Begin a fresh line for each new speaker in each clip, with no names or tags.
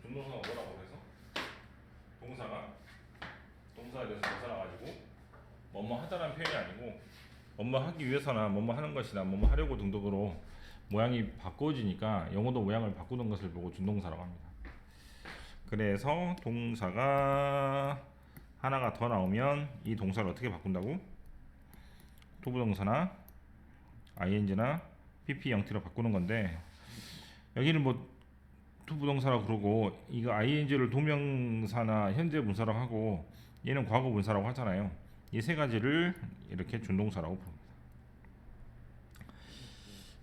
준동사가 뭐라고 해서 동사에 대해서 벗어나가지고 뭐뭐 하다라는 표현이 아니고 뭐뭐 하기 위해서나 뭐뭐 하는 것이나 뭐뭐 하려고 등등으로 모양이 바꿔지니까 영어도 모양을 바꾸는 것을 보고 준동사라고 합니다. 그래서 동사가 하나가 더 나오면 이 동사를 어떻게 바꾼다고? 투부동사나 ing나 pp 형태로 바꾸는 건데, 여기는 뭐 투부동사라고 그러고 이거 ing를 동명사나 현재 분사라고 하고 얘는 과거 분사라고 하잖아요. 이 세 가지를 이렇게 준동사라고 부릅니다.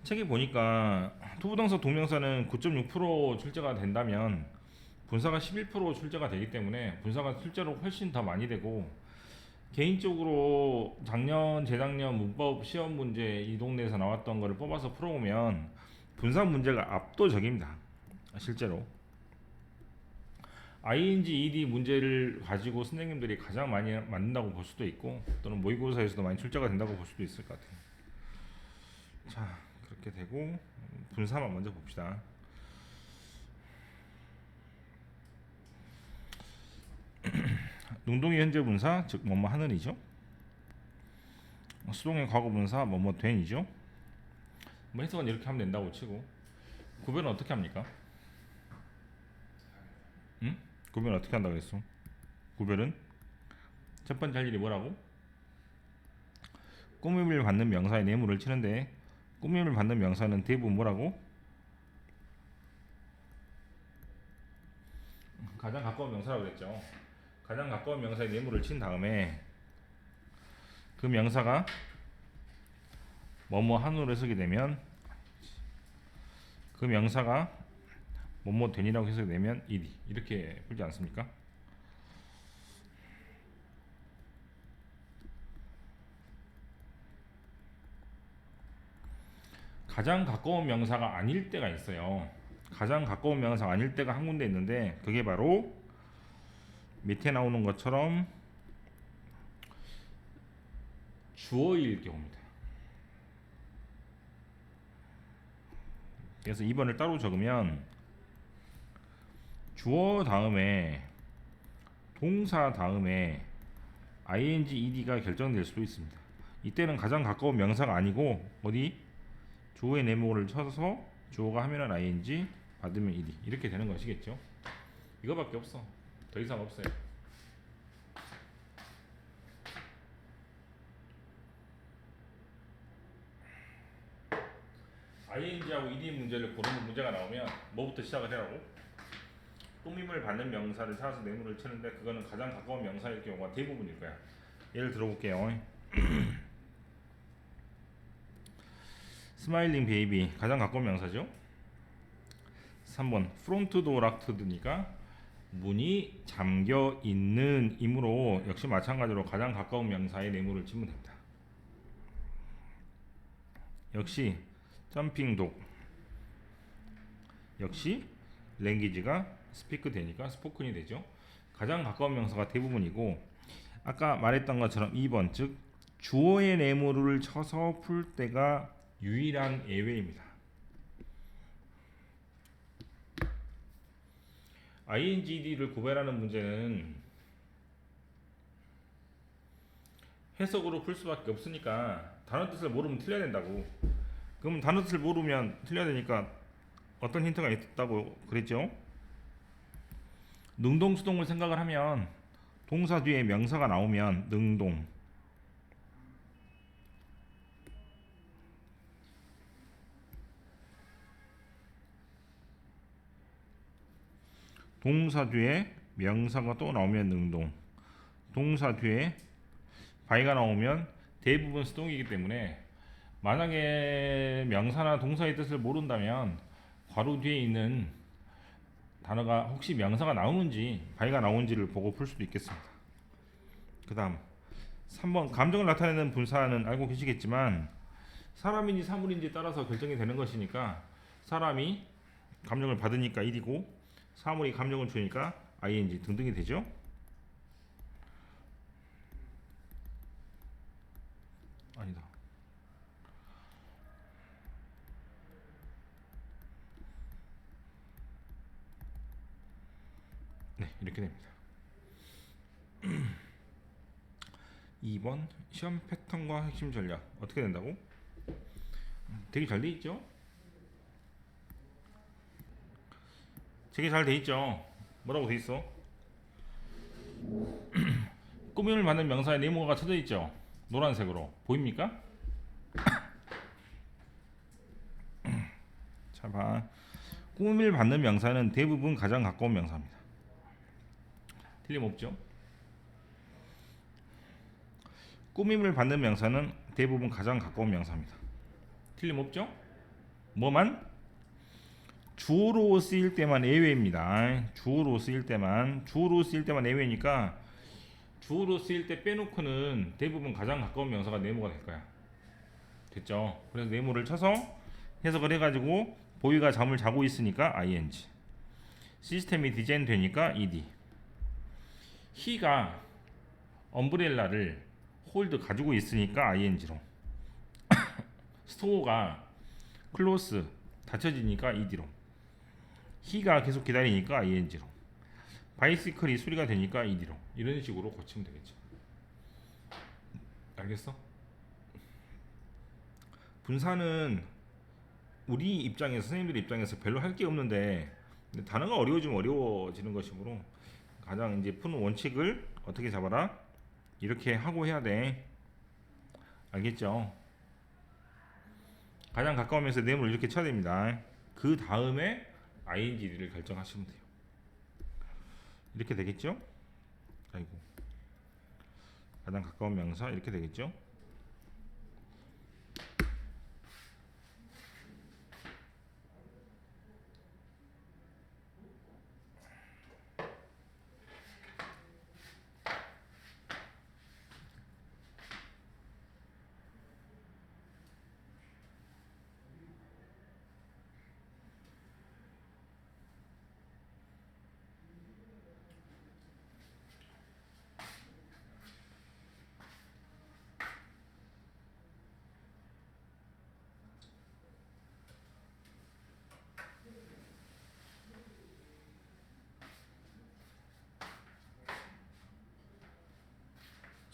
책에 보니까 투부동사 동명사는 9.6% 출제가 된다면 분사가 11% 출제가 되기 때문에 분사가 실제로 훨씬 더 많이 되고, 개인적으로 작년 재작년 문법 시험 문제 이 동네에서 나왔던 거를 뽑아서 풀어보면 분사 문제가 압도적입니다. 실제로 ing, ed 문제를 가지고 선생님들이 가장 많이 만든다고 볼 수도 있고, 또는 모의고사에서도 많이 출제가 된다고 볼 수도 있을 것 같아요. 자, 그렇게 되고 분사만 먼저 봅시다. 능동의 현재 분사, 즉 뭐뭐 하는이죠. 수동의 과거 분사 뭐뭐 된이죠. 뭐 해석은 이렇게 하면 된다고 치고, 구별은 어떻게 합니까? 응? 구별은 어떻게 한다고 했어? 구별은 첫 번째 할 일이 뭐라고? 꾸밈을 받는 명사의 내물을 치는데, 꾸밈을 받는 명사는 대부분 뭐라고? 가장 가까운 명사라고 그랬죠. 가장 가까운 명사의 내물을 친 다음에 그 명사가 뭐뭐 한으로 해석이 되면, 그 명사가 뭐뭐 된이라고 해석이 되면 이디, 이렇게 풀지 않습니까? 가장 가까운 명사가 아닐 때가 있어요. 가장 가까운 명사가 아닐 때가 한 군데 있는데, 그게 바로 밑에 나오는 것처럼 주어일 경우입니다. 그래서 2번을 따로 적으면 주어 다음에 동사 다음에 ing, ed가 결정될 수도 있습니다. 이때는 가장 가까운 명사가 아니고 어디? 주어의 내목을 쳐서 주어가 하면은 ing, 받으면 ed, 이렇게 되는 것이겠죠. 이거밖에 없어. 더 이상 없어요. ing하고 ed 문제를 고르는 문제가 나오면 뭐부터 시작을 해라고? 꾸밈을 받는 명사를 찾아서 내물을 치는데, 그거는 가장 가까운 명사일 경우가 대부분일 거야. 예를 들어볼게요. 스마일링 베이비 가장 가까운 명사죠. 3번 프론트 도어 락트드니까 문이 잠겨 있는 이므로 역시 마찬가지로 가장 가까운 명사의 내물을 치면 됩니다. 역시 점핑 독, 역시 랭귀지가 스피크 되니까 스포큰이 되죠. 가장 가까운 명사가 대부분이고, 아까 말했던 것처럼 2번 즉 주어의 내물을 쳐서 풀 때가 유일한 예외입니다. ingd를 구별하는 문제는 해석으로 풀 수밖에 없으니까 단어 뜻을 모르면 틀려야 된다고. 그럼 단어 뜻을 모르면 틀려야 되니까 어떤 힌트가 있다고 그랬죠? 능동 수동을 생각을 하면 동사 뒤에 명사가 나오면 능동, 동사 뒤에 명사가 또 나오면 능동, 동사 뒤에 바이가 나오면 대부분 수동이기 때문에, 만약에 명사나 동사의 뜻을 모른다면 괄호 뒤에 있는 단어가 혹시 명사가 나오는지 바이가 나오는지를 보고 풀 수도 있겠습니다. 그 다음 3번 감정을 나타내는 분사는 알고 계시겠지만 사람인지 사물인지 따라서 결정이 되는 것이니까, 사람이 감정을 받으니까 1이고 사물이 감정을 주니까 ing 등등이 되죠. 아니다. 네, 이렇게 됩니다. 2번 시험 패턴과 핵심 전략 어떻게 된다고? 되게 잘 돼 있죠? 되게 잘 돼 있죠? 뭐라고 돼 있어? 꾸밈을 받는 명사의 네모가 쳐져 있죠? 노란색으로 보입니까? 자 봐. 꾸밈을 받는 명사는 대부분 가장 가까운 명사입니다. 틀림없죠? 꾸밈을 받는 명사는 대부분 가장 가까운 명사입니다. 틀림없죠? 뭐만? 주어로 쓰일 때만 예외입니다. 주어로 쓰일 때만 예외니까 주어로 쓰일 때 빼놓고는 대부분 가장 가까운 명사가 네모가 될 거야. 됐죠? 그래서 네모를 쳐서 해석을 해가지고 보이가 잠을 자고 있으니까 ing, 시스템이 디자인 되니까 ed, he가 엄브렐라를 홀드 가지고 있으니까 ing로, 스토어가 클로스 닫혀지니까 ed로, he가 계속 기다리니까 ing로, 바이시클이 수리가 되니까 ed로, 이런 식으로 고치면 되겠죠. 알겠어? 분사는 우리 입장에서, 선생님들 입장에서 별로 할 게 없는데 단어가 어려워지면 어려워지는 것이므로 가장 이제 푸는 원칙을 어떻게 잡아라? 이렇게 하고 해야 돼. 알겠죠? 가장 가까우면서 네모를 이렇게 쳐야 됩니다. 그 다음에 ing를 결정하시면 돼요. 이렇게 되겠죠? 아이고, 가장 가까운 명사 이렇게 되겠죠?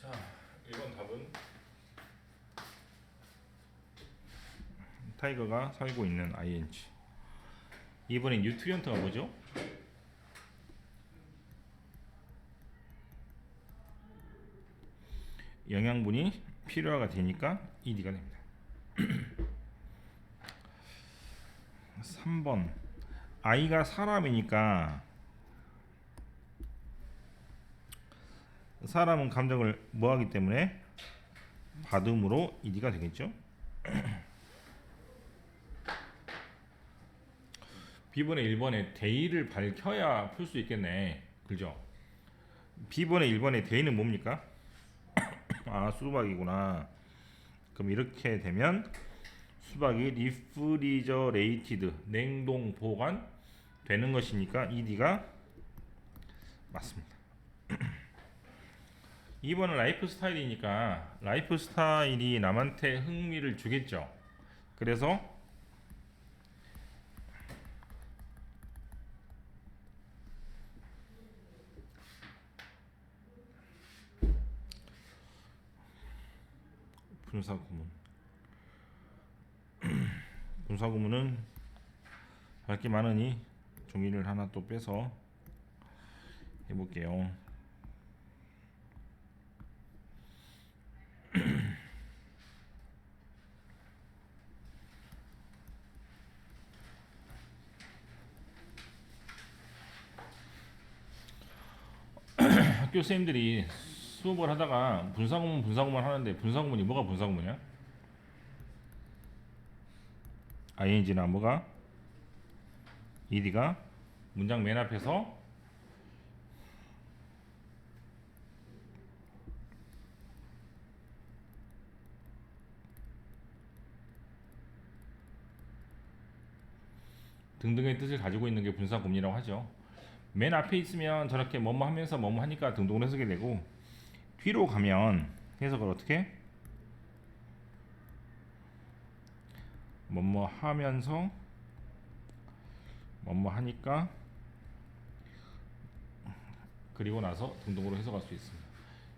자, 1번 답은 타이거가 살고 있는 ing. 이번엔 뉴트리언트가 뭐죠? 영양분이 필요가 되니까 ed가 됩니다. 3번 아이가 사람이니까 사람은 감정을 뭐하기 때문에 받음으로 ed가 되겠죠. B번에 1번에 대의를 밝혀야 풀 수 있겠네. 그죠? B번에 1번에 대의는 뭡니까? 아, 수박이구나. 그럼 이렇게 되면 수박이 리프리저레이티드, 냉동 보관 되는 것이니까 ed가 맞습니다. 2번은 라이프 스타일이니까 라이프 스타일이 남한테 흥미를 주겠죠. 그래서 분사구문. 분사구문은 할 게 많으니 종이를 하나 또 빼서 해볼게요. 학교 선생님들이 수업을 하다가 분사구문 하는데 분사구문이 뭐가 분사구문이야? ing나 뭐가? ed가 문장 맨 앞에서 등등의 뜻을 가지고 있는 게 분사구문이라고 하죠. 맨 앞에 있으면 저렇게 뭐뭐 하면서 뭐뭐 하니까 등등을 해석이 되고, 뒤로 가면 해석을 어떻게? 뭐뭐 하면서 뭐뭐 하니까 그리고 나서 등등으로 해석할 수 있습니다.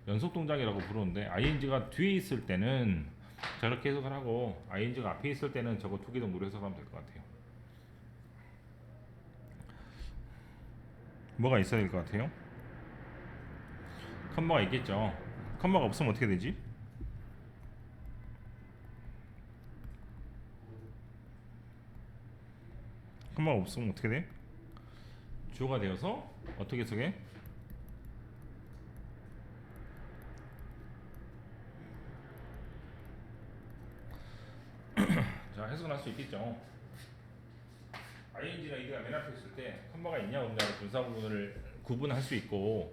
연속 동작이라고 부르는데 ing가 뒤에 있을 때는 저렇게 해석을 하고 ing가 앞에 있을 때는 저거 두 개 정도로 해석하면 될 것 같아요. 뭐가 있어야 될 것 같아요? 컴마가 있겠죠. 컴마가 없으면 어떻게 되지? 컴마가 없으면 어떻게 돼? 주어가 되어서 어떻게 해석해? 자, 해석은 할 수 있겠죠. ing나 id가 맨 앞에 있을 때 컴마가 있냐 없냐로 분사 구분을 구분할 수 있고,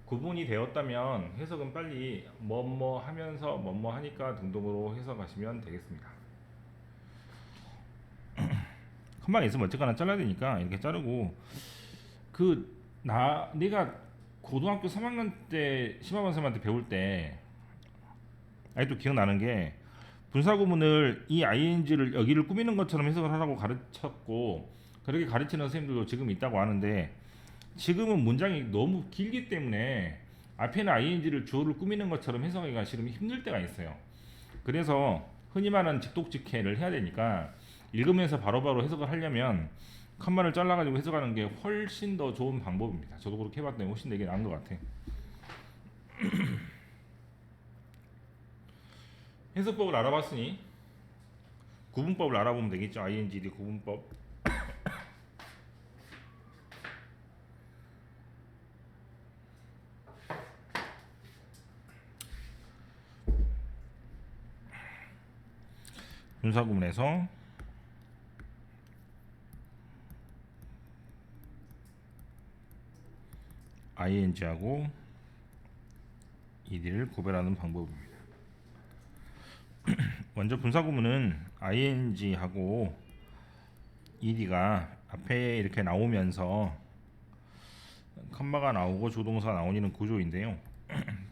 구분이 되었다면 해석은 빨리 뭐뭐 하면서 뭐뭐 하니까 등등으로 해석하시면 되겠습니다. 컴마가 있으면 어쨌거나 잘라야 되니까 이렇게 자르고, 내가 고등학교 3학년 때 심화반 선생님한테 배울 때 아직도 기억나는 게, 분사 구문을 이 ing를 여기를 꾸미는 것처럼 해석을 하라고 가르쳤고, 그렇게 가르치는 선생님들도 지금 있다고 하는데, 지금은 문장이 너무 길기 때문에 앞에는 ing를 주어를 꾸미는 것처럼 해석하기가 지금 힘들 때가 있어요. 그래서 흔히 말하는 직독직해를 해야 되니까 읽으면서 바로바로 해석을 하려면 컴마를 잘라가지고 해석하는 게 훨씬 더 좋은 방법입니다. 저도 그렇게 해봤더니 훨씬 되게 나은 것 같아. 해석법을 알아봤으니 구분법을 알아보면 되겠죠. ingd 구분법. 분사 구문에서 ing하고 ed를 구별하는 방법입니다. 먼저 분사 구문은 ing하고 ed가 앞에 이렇게 나오면서 컴마가 나오고 조동사가 나오는 구조인데요.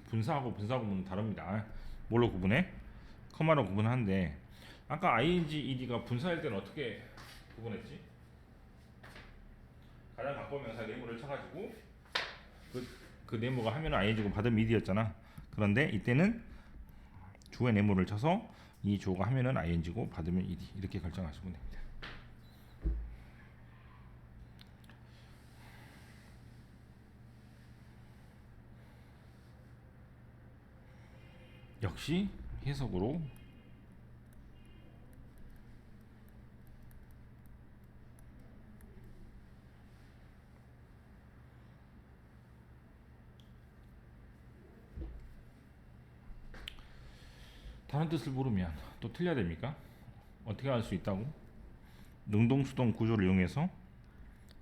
분사하고 분사 구문은 다릅니다. 뭘로 구분해? 컴마로 구분하는데, 아까 ing, ed가 분사할 때는 어떻게 구분했지? 가장 가까운 명사의 네모를 쳐가지고 그 네모가 하면은 ing고 받으면 ed였잖아. 그런데 이때는 주어의 네모를 쳐서 이 주어가 하면은 ing고 받으면 ed, 이렇게 결정하시면 됩니다. 역시 해석으로 다른 뜻을 모르면 또 틀려야 됩니까? 어떻게 할 수 있다고? 능동수동 구조를 이용해서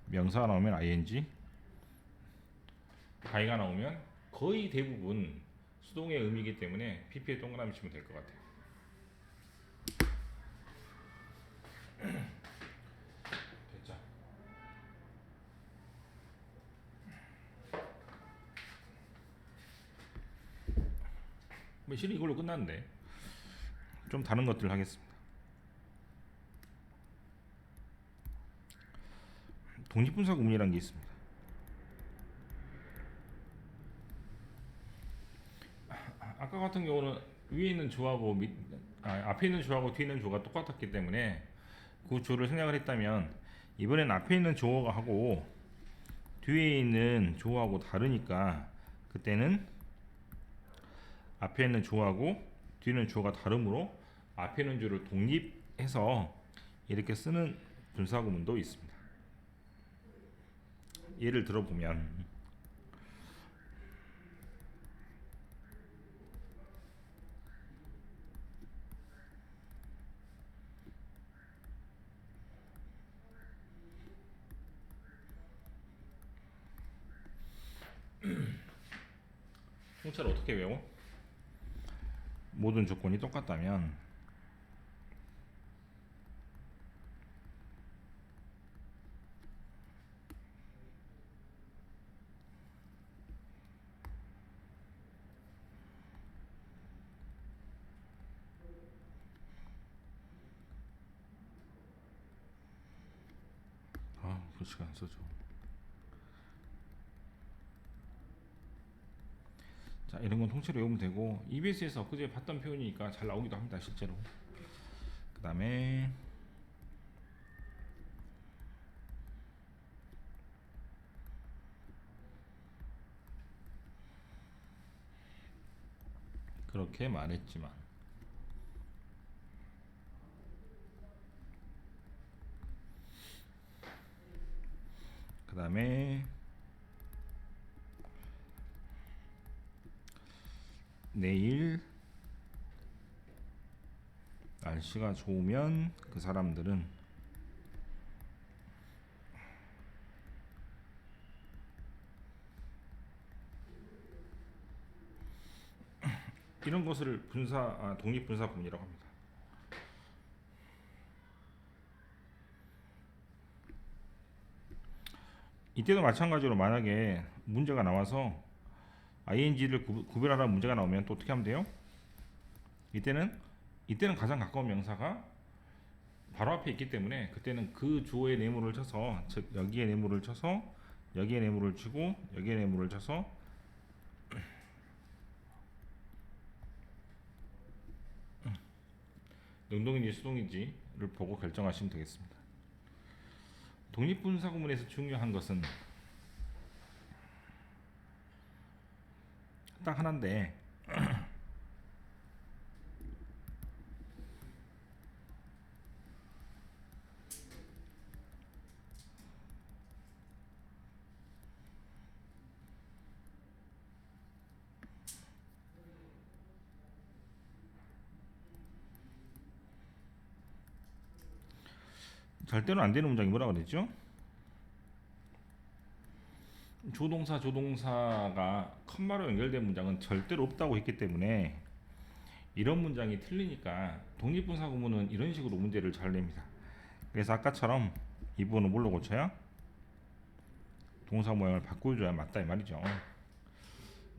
명사가 나오면 ing, 가이가 나오면 거의 대부분 수동의 의미이기 때문에 pp에 동그라미 치면 될 것 같아요. 됐죠? 뭐 실은 이걸로 끝났는데 좀 다른 것들을 하겠습니다. 독립분사 구문이라는 게 있습니다. 아까 같은 경우는 위에 있는 주하고 앞에 있는 주하고 뒤에 있는 주가 똑같았기 때문에 그 주를 생략을 했다면, 이번엔 앞에 있는 주어가 하고 뒤에 있는 주어하고 다르니까 그때는 앞에 있는 주어하고 뒤에 있는 주어가 다르므로 앞에 있는 주를 독립해서 이렇게 쓰는 분사 구문도 있습니다. 예를 들어보면, 홍차를 어떻게 외워? 모든 조건이 똑같다면 글씨가 안 써져. 자, 이런 건 통째로 외우면 되고 EBS에서 그제 봤던 표현이니까 잘 나오기도 합니다, 실제로. 그 다음에 그렇게 말했지만, 그 다음에 내일 날씨가 좋으면 그 사람들은 이런 것을 독립분사 구문이라고 합니다. 이때도 마찬가지로 만약에 문제가 나와서 ing를 구별하라는 문제가 나오면 또 어떻게 하면 돼요? 이때는 가장 가까운 명사가 바로 앞에 있기 때문에 그때는 그 주어의 네모를 쳐서, 즉 여기에 네모를 쳐서 여기에 네모를 치고 여기에 네모를 쳐서 능동인지 수동인지를 보고 결정하시면 되겠습니다. 독립분사 구문에서 중요한 것은 딱 하나인데 절대로 안 되는 문장이 뭐라고 그랬죠? 조동사가 컴마로 연결된 문장은 절대로 없다고 했기 때문에 이런 문장이 틀리니까 독립분사 구문은 이런 식으로 문제를 잘 냅니다. 그래서 아까처럼 이 부분은 뭘로 고쳐야? 동사 모양을 바꿔줘야 맞다 이 말이죠.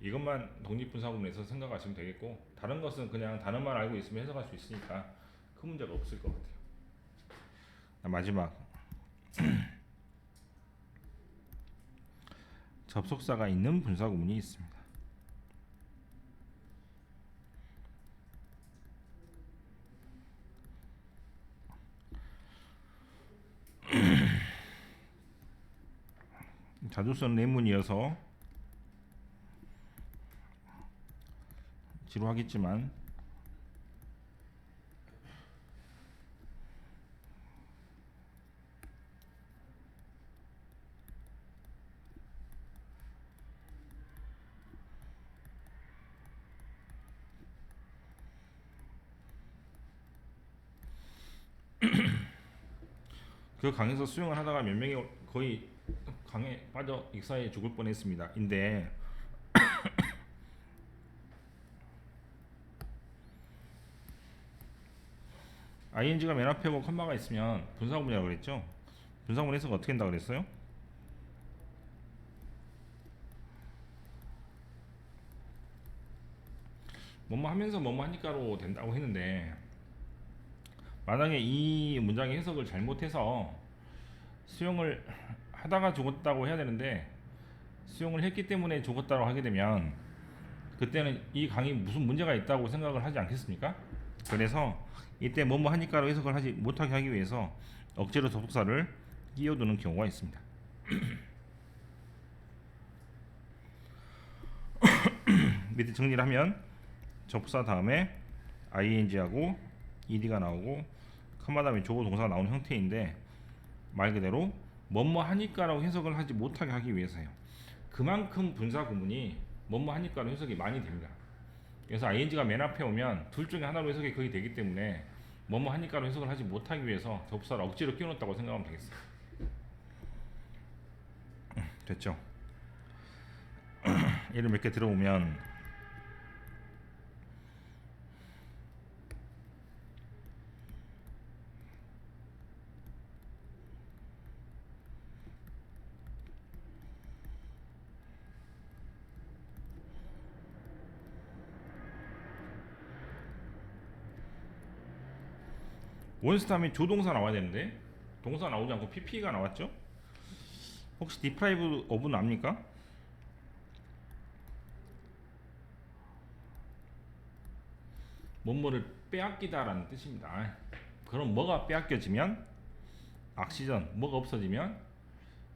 이것만 독립분사 구문에서 생각하시면 되겠고, 다른 것은 그냥 단어만 알고 있으면 해석할 수 있으니까 큰 문제가 없을 것 같아요. 마지막 접속사가 있는 분사 구문이 있습니다. 자주 쓰는 예문이어서 지루하겠지만 그 강에서 수영을 하다가 몇 명이 거의 강에 빠져 익사해 죽을 뻔했습니다. 인데 ing가 맨 앞에 고 컴마가 있으면 분사구문이라고 그랬죠. 분사구문 해석 어떻게 한다고 그랬어요? 뭐뭐 하면서 뭐뭐 하니까로 된다고 했는데, 만약에 이 문장의 해석을 잘못해서 수영을 하다가 죽었다고 해야 되는데 수영을 했기 때문에 죽었다고 하게 되면 그때는 이 강이 무슨 문제가 있다고 생각을 하지 않겠습니까? 그래서 이때 뭐뭐 하니까로 해석을 하지 못하게 하기 위해서 억지로 접속사를 끼워두는 경우가 있습니다. 밑에 정리를 하면 접사 다음에 ing하고 ed가 나오고 컴마 다음에 주어 동사가 나오는 형태인데, 말 그대로 뭐뭐 하니까라고 해석을 하지 못하게 하기 위해서요. 그만큼 분사 구문이 뭐뭐 하니까로 해석이 많이 됩니다. 그래서 ing가 맨 앞에 오면 둘 중에 하나로 해석이 거의 되기 때문에 뭐뭐 하니까로 해석을 하지 못하기 위해서 접사를 억지로 끼워넣었다고 생각하면 되겠어요. 됐죠? 예를 몇 개 들어보면 원스 다음에 조동사 나와야 되는데 동사 나오지 않고 pp가 나왔죠? 혹시 deprive of는 압니까? 뭐뭐를 빼앗기다라는 뜻입니다. 그럼 뭐가 빼앗겨지면 악시전, 뭐가 없어지면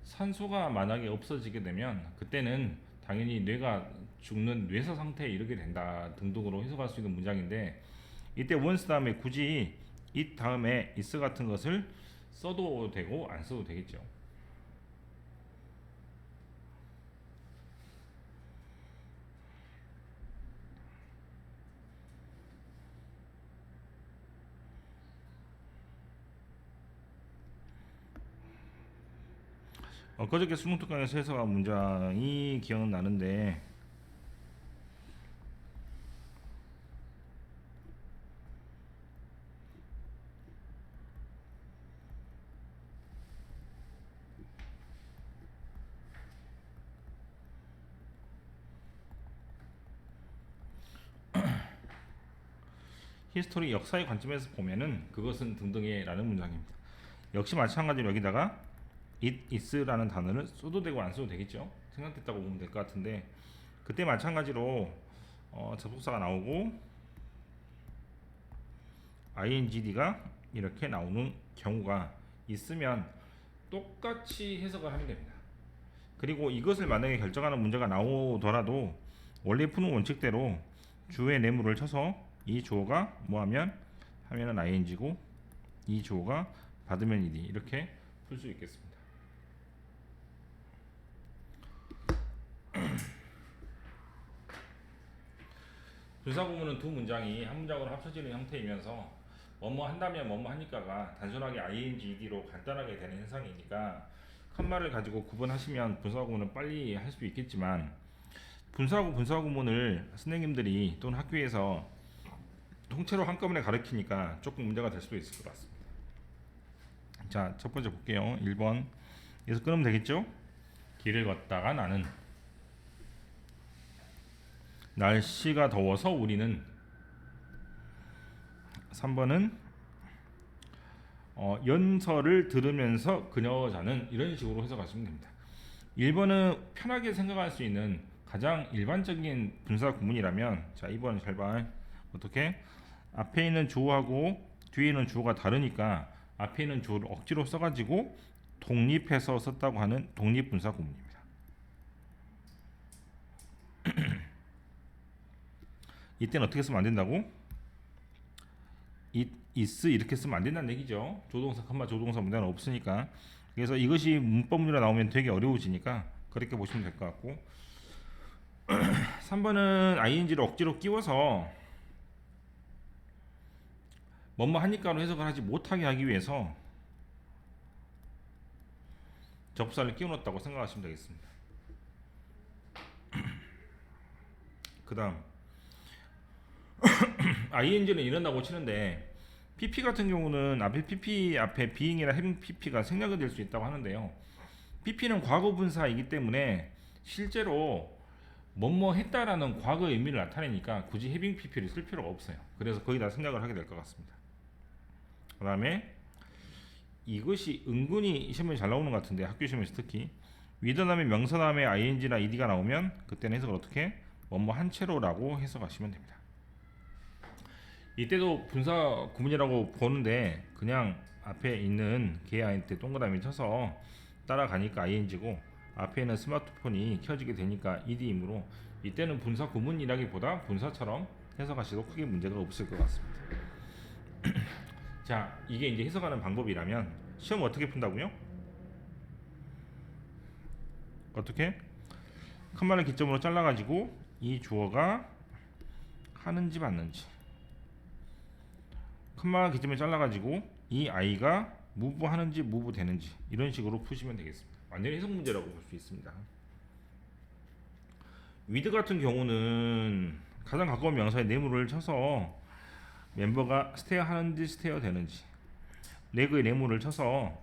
산소가 만약에 없어지게 되면 그때는 당연히 뇌가 죽는 뇌사 상태에 이르게 된다 등등으로 해석할 수 있는 문장인데, 이때 once 다음에 굳이 it 다음에 is 같은 것을 써도 되고 안 써도 되겠죠. 그저께 수능특강에서 해석한 문장이 기억은 나는데, 히스토리 역사의 관점에서 보면은 그것은 등등의 라는 문장입니다. 역시 마찬가지로 여기다가 it is라는 단어를 써도 되고 안 써도 되겠죠. 생각됐다고 보면 될 것 같은데, 그때 마찬가지로 접속사가 나오고 ingd가 이렇게 나오는 경우가 있으면 똑같이 해석을 하면 됩니다. 그리고 이것을 만약에 결정하는 문제가 나오더라도 원래 푸는 원칙대로 주어의 내물을 쳐서 이 주어가 뭐하면 하면은 ing고 이 주어가 받으면 ed 이렇게 풀 수 있겠습니다. 분사구문은 두 문장이 한 문장으로 합쳐지는 형태이면서 뭐뭐 한다면 뭐뭐 하니까가 단순하게 ing, ed로 간단하게 되는 현상이니까 칸말을 가지고 구분하시면 분사구문은 빨리 할 수 있겠지만, 분사하고 분사구문을 선생님들이 또는 학교에서 통째로 한꺼번에 가르치니까 조금 문제가 될 수도 있을 것 같습니다. 자, 첫 번째 볼게요. 1번 여기서 끊으면 되겠죠? 길을 걷다가 나는 날씨가 더워서 우리는. 3번은 연설을 들으면서 그녀자는, 이런 식으로 해석하시면 됩니다. 1번은 편하게 생각할 수 있는 가장 일반적인 분사 구문이라면, 자 2번 잘 봐. 어떻게? 앞에 있는 주어하고 뒤에 있는 주어가 다르니까 앞에 있는 주어를 억지로 써가지고 독립해서 썼다고 하는 독립분사 구문입니다. 이때는 어떻게 쓰면 안 된다고? it is 이렇게 쓰면 안 된다는 얘기죠. 조동사, 컴마 조동사 문제는 없으니까. 그래서 이것이 문법문제로 나오면 되게 어려워지니까 그렇게 보시면 될 것 같고, 3번은 ing를 억지로 끼워서 뭐뭐 하니까로 해석을 하지 못하게 하기 위해서 접사를 끼워놓았다고 생각하시면 되겠습니다. 그 다음 ing는 이런다고 치는데, pp 같은 경우는 앞에 pp 앞에 being이나 having pp가 생략이 될 수 있다고 하는데요. pp는 과거 분사이기 때문에 실제로 뭐뭐 했다라는 과거 의미를 나타내니까 굳이 having pp를 쓸 필요가 없어요. 그래서 거기다 생략을 하게 될 것 같습니다. 그 다음에 이것이 은근히 시험에 잘 나오는 것 같은데, 학교 시험에서 특히 with 다음에 명사 다음에 ing나 ed가 나오면 그때는 해석을 어떻게? 뭐뭐 한 채로라고 해석하시면 됩니다. 이때도 분사 구문이라고 보는데 그냥 앞에 있는 개한테 동그라미 쳐서 따라가니까 ing고 앞에 있는 스마트폰이 켜지게 되니까 ed이므로 이때는 분사 구문이라기보다 분사처럼 해석하셔도 크게 문제가 없을 것 같습니다. 자, 이게 이제 해석하는 방법이라면 시험 어떻게 푼다고요? 어떻게? 칸말을 기점으로 잘라가지고 이 주어가 하는지 맞는지, 칸말 기점에 잘라가지고 이 아이가 무브 하는지 무브 되는지, 이런 식으로 푸시면 되겠습니다. 완전히 해석 문제라고 볼 수 있습니다. with 같은 경우는 가장 가까운 명사의 내물을 쳐서 멤버가 스테어 하는지 스테어 되는지, 레그의 내물을 쳐서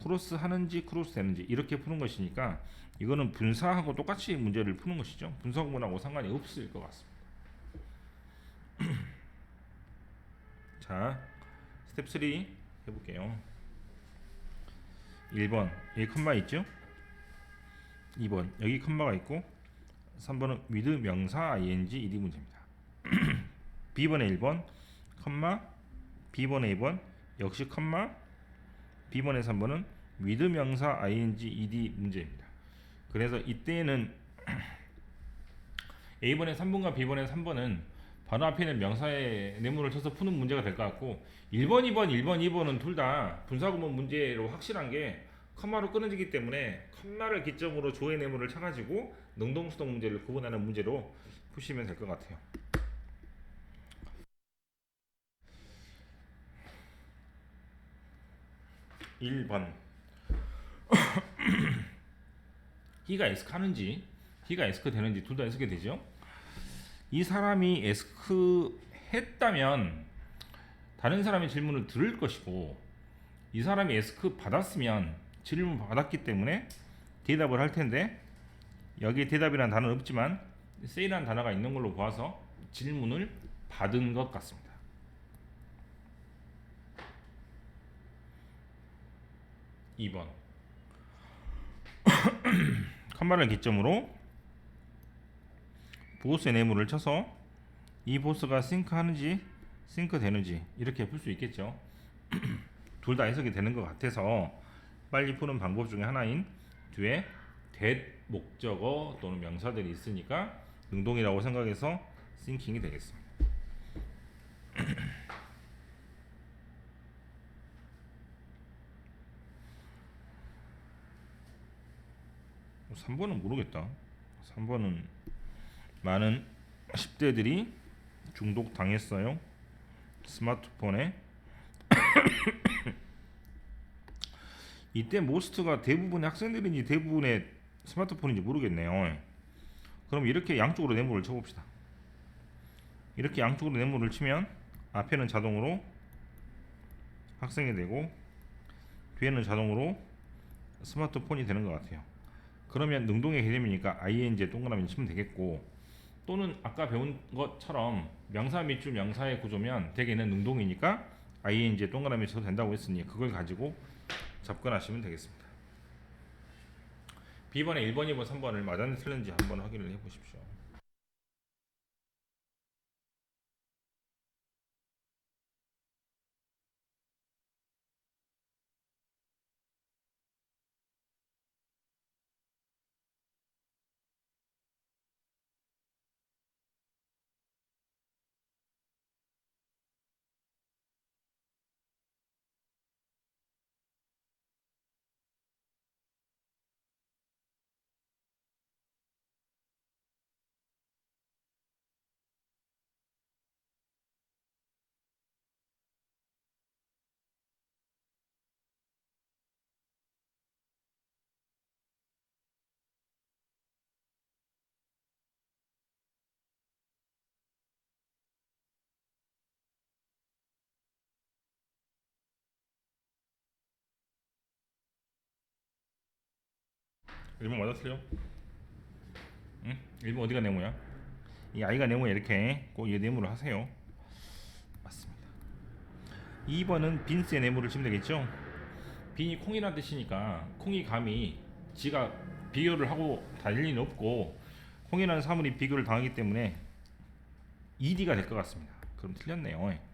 크로스 하는지 크로스 되는지 이렇게 푸는 것이니까 이거는 분사하고 똑같이 문제를 푸는 것이죠. 분사 구문하고 상관이 없을 것 같습니다. 자, 스텝 3 해볼게요. 1번 여기 컴마 있죠? 2번 여기 컴마가 있고 3번은 with 명사 ing ed 문제입니다. B번에 1번 컴마 B번 A번 역시 컴마 B번의 3번은 with 명사 ing ed 문제입니다. 그래서 이때는 A번의 3번과 B번의 3번은 바로 앞에 있는 명사의 내문을 쳐서 푸는 문제가 될 것 같고 1번, 2번, 1번, 2번은 둘 다 분사구문 문제로 확실한 게 컴마로 끊어지기 때문에 컴마를 기점으로 조의 내문을 쳐가지고 능동수동 문제를 구분하는 문제로 푸시면 될 것 같아요. 1번 H가 에스크 하는지 H가 에스크 되는지 둘 다 에스크 되죠. 이 사람이 에스크 했다면 다른 사람의 질문을 들을 것이고 이 사람이 에스크 받았으면 질문 받았기 때문에 대답을 할 텐데 여기에 대답이라는 단어는 없지만 say라는 단어가 있는 걸로 보아서 질문을 받은 것 같습니다. 2번 컴마를 기점으로 보스의 내문을 쳐서 이 보스가 싱크 하는지 싱크 되는지 이렇게 풀 수 있겠죠. 둘 다 해석이 되는 것 같아서 빨리 푸는 방법 중에 하나인 뒤에 that 목적어 또는 명사들이 있으니까 능동이라고 생각해서 싱킹이 되겠습니다. 3번은 모르겠다. 3번은 많은 10대들이 중독 당했어요. 스마트폰에. 이때 모스트가 대부분의 학생들인지 대부분의 스마트폰인지 모르겠네요. 그럼 이렇게 양쪽으로 네모를 쳐봅시다. 이렇게 양쪽으로 네모를 치면 앞에는 자동으로 학생이 되고 뒤에는 자동으로 스마트폰이 되는 것 같아요. 그러면 능동의 개념이니까 ing에 동그라미 치면 되겠고, 또는 아까 배운 것처럼 명사 밑줄 명사의 구조면 대개는 능동이니까 ing에 동그라미 쳐도 된다고 했으니 그걸 가지고 접근하시면 되겠습니다. B번에 1번, 2번, 3번을 맞았는지 틀렸는지 한번 확인을 해보십시오. 일본 맞아 틀려? 응? 일본 어디가 네모야? 이 아이가 네모야. 이렇게 꼭 이 네모를 하세요. 맞습니다. 2번은 빈스의 네모를 치면 되겠죠? 빈이 콩이라는 뜻이니까 콩이 감히 지가 비교를 하고 다닐 리는 없고 콩이라는 사물이 비교를 당하기 때문에 ED가 될 것 같습니다. 그럼 틀렸네요.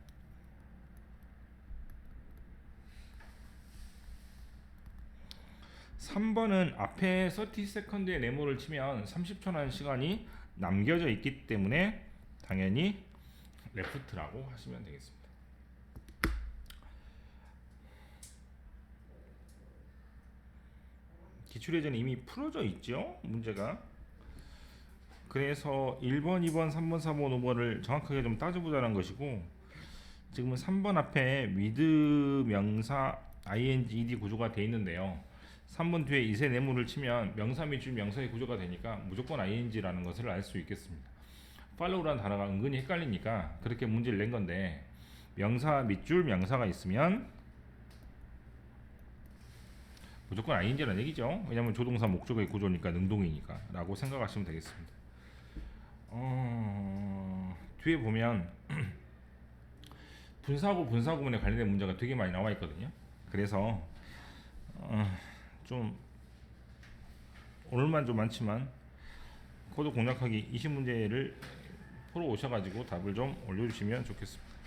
3번은 앞에 30세컨드의 네모를 치면 30초라는 시간이 남겨져 있기 때문에 당연히 레프트라고 하시면 되겠습니다. 기출예제는 이미 풀어져 있죠, 문제가. 그래서 1번, 2번, 3번, 4번, 5번을 정확하게 좀 따져보자는 것이고, 지금은 3번 앞에 with 명사 ing ed 구조가 되어 있는데요. 3번 뒤에 이세 네모를 치면 명사 밑줄 명사의 구조가 되니까 무조건 ing라는 것을 알 수 있겠습니다. follow라는 단어가 은근히 헷갈리니까 그렇게 문제를 낸 건데, 명사 밑줄 명사가 있으면 무조건 ing라는 얘기죠. 왜냐하면 조동사 목적의 구조니까, 능동이니까 라고 생각하시면 되겠습니다. 뒤에 보면 분사구 분사구문에 관련된 문제가 되게 많이 나와 있거든요. 그래서 좀 오늘만 좀 많지만 코드 공략하기 20문제를 풀어 오셔가지고 답을 좀 올려주시면 좋겠습니다.